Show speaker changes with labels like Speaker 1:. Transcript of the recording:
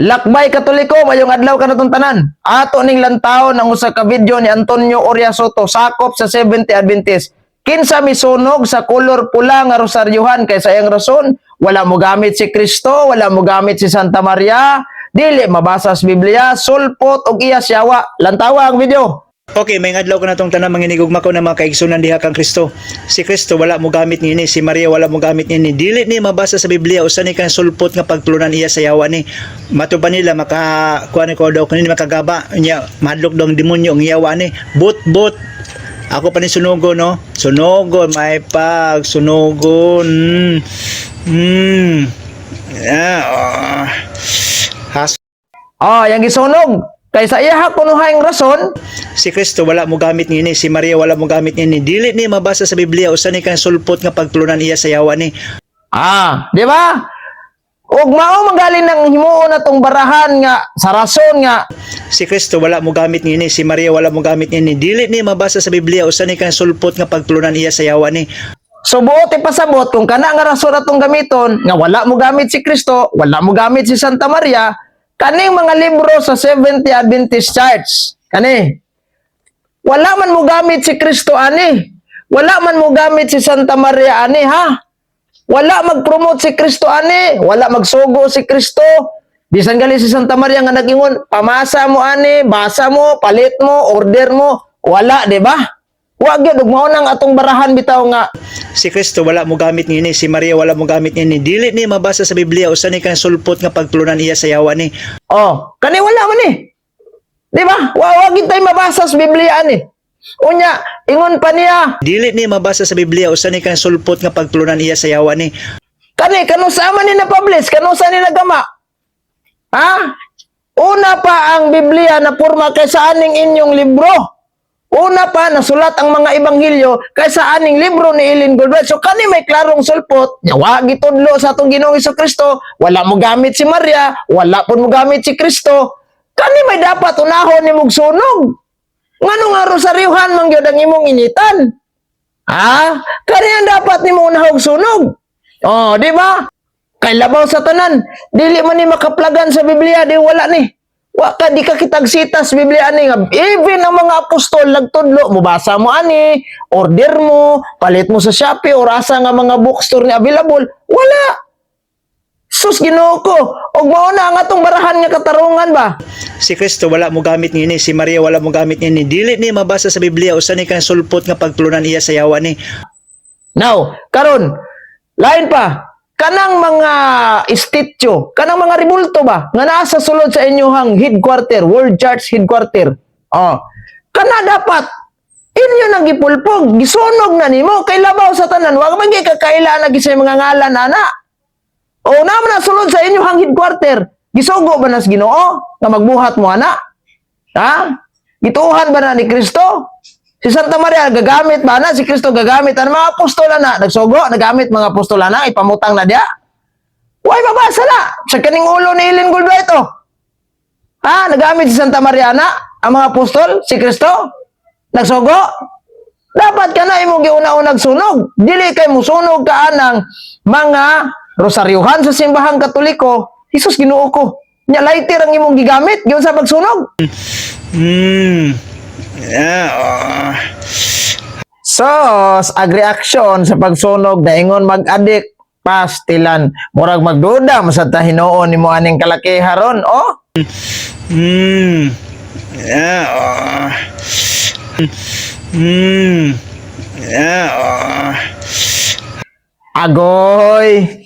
Speaker 1: Lakbay Katoliko, mayong adlaw ka natong tanan. Ato ning lantaw ng usa ka video ni Antonio Oria Soto, sakop sa 70 Adventist. Kinsa misunog sa kolor pula nga rosaryuhan kay sa iyang rason, wala mo gamit si Kristo, wala mo gamit si Santa Maria, dili mabasa sa Biblia, sulpot og iya siyawa. Lantawa ang video.
Speaker 2: Okay, may adlaw ko na itong tanang manginigugma ko na mga kaigsunan diha kang Kristo. Si Kristo wala mo gamit niini, si Maria wala mo gamit niini. Dili ni mabasa sa Biblia usa ni kang sulpot nga pagtulunan iya sa yawa ni. Matuban nila kuan ko daw kanini makagaba nya madlok dong demonyo ang yawa ni. But ako pa ni sunugon no. Sunugon may pag sunugon. Has
Speaker 1: Yang gisunog kay sa iya kunuhayng rason,
Speaker 2: si Kristo wala mo gamit niini, si Maria wala mo gamit niini. Dili ni mabasa sa Biblia usa ni kang sulpot nga pagtulunan iya sa yawa ni.
Speaker 1: di ba? Ug mao manggaling nang himuon natong barahan nga sa rason nga
Speaker 2: Si Kristo wala mo gamit niini, si Maria wala mo gamit niini. Dili ni mabasa sa Biblia usa ni kang sulpot nga pagtulunan iya sa yawa ni.
Speaker 1: subuot ipasabot kung kana nga rason atong gamiton nga wala mo gamit si Kristo, wala mo gamit si Santa Maria, kaning mga libro sa 70 Adventist Church. Kani. Wala man mo gamit si Kristo ani. Wala man mo gamit si Santa Maria ani ha. Wala mag-promote si Kristo ani, wala magsugo si Kristo. Bisan gali si Santa Maria nga nagingon, pamasa mo ani, basa mo, palit mo, order mo, wala, di ba? Wa gyud ug mao nang atong barahan bitaw nga
Speaker 2: Si Kristo wala mo gamit niini, si Maria wala mo gamit niini. Dili ni mabasa sa Biblia usa ni kang sulpot nga pagtulunan iya sa yawa ni.
Speaker 1: kani wala man ni. Di ba? Wa gid tay mabasa sa Biblia ani. Unya, ingon pa niya,
Speaker 2: Dili ni mabasa sa Biblia usa ni kang sulpot nga pagtulunan iya sa yawa ni.
Speaker 1: kani kanusa man ni na-publish, kanusa ni nagama? Ha? Una pa ang Biblia na porma kaysa aning inyong libro. Una pa nasulat ang mga ebanghilyo kaysa aning libro ni Ellen Goldberg. So kani may klarong sulpot, wa gitudlo sa atong Ginoong Kristo, wala mo gamit si Maria, wala pud mo gamit si Kristo. Kani may dapat unahon ni mog sunog. Ngano nga rosaryuhan man gyud ang imong initan? Kani ang dapat nimo unahog sunog. Di ba? Kay labaw sa tanan, dili man ni makaplagan sa Biblia, di wala ni. Wa ka di ka kitagsitas Biblia ani nga even ang mga apostol nagtudlo mo basa mo ani, order mo, palit mo sa Shopee or asa nga mga bookstore ni available, wala. Sus Ginoo ko, og mao na ang atong barahan nga katarungan ba?
Speaker 2: Si Kristo wala mo gamit niini, si Maria wala mo gamit niini. Dili ni mabasa sa Biblia usa ni kang sulpot nga pagtulunan iya sa yawa ni.
Speaker 1: Now, karon lain pa kanang mga statue, kanang mga rebulto ba nga naa sa sulod sa inyohang headquarter, World Church headquarter. Kana dapat inyo nang gipulpog, gisunog na nimo kay labaw sa tanan, wa man gyud kakailangan lagi sa mga ngalan ana. Naman na sulod sa inyohang headquarter, gisugo ba nas Ginoo nga magbuhat mo ana? Gituhan ba na ni Kristo? Si Santa Maria gagamit ba na? Si Kristo gagamit? Ang mga apostol na nagsugo, nagamit mga apostol na, ipamutang na diya. Huwag mabasa na. Sa kaning ulo ni Ellen Goldberg ito. Nagamit si Santa Maria na, ang mga apostol, si Kristo, nagsugo. Dapat ka na imong giuna-unag sunog. Dili kay mo sunog ka ng mga rosaryuhan sa simbahang Katoliko. Jesus Ginoo ko. Nya lighter ang imong gigamit gyud sa pagsunog. Agreaction sa pagsunog daingon mag-adik pastilan murag magduda masad ta Hinuon nimo aning kalakiharon agoy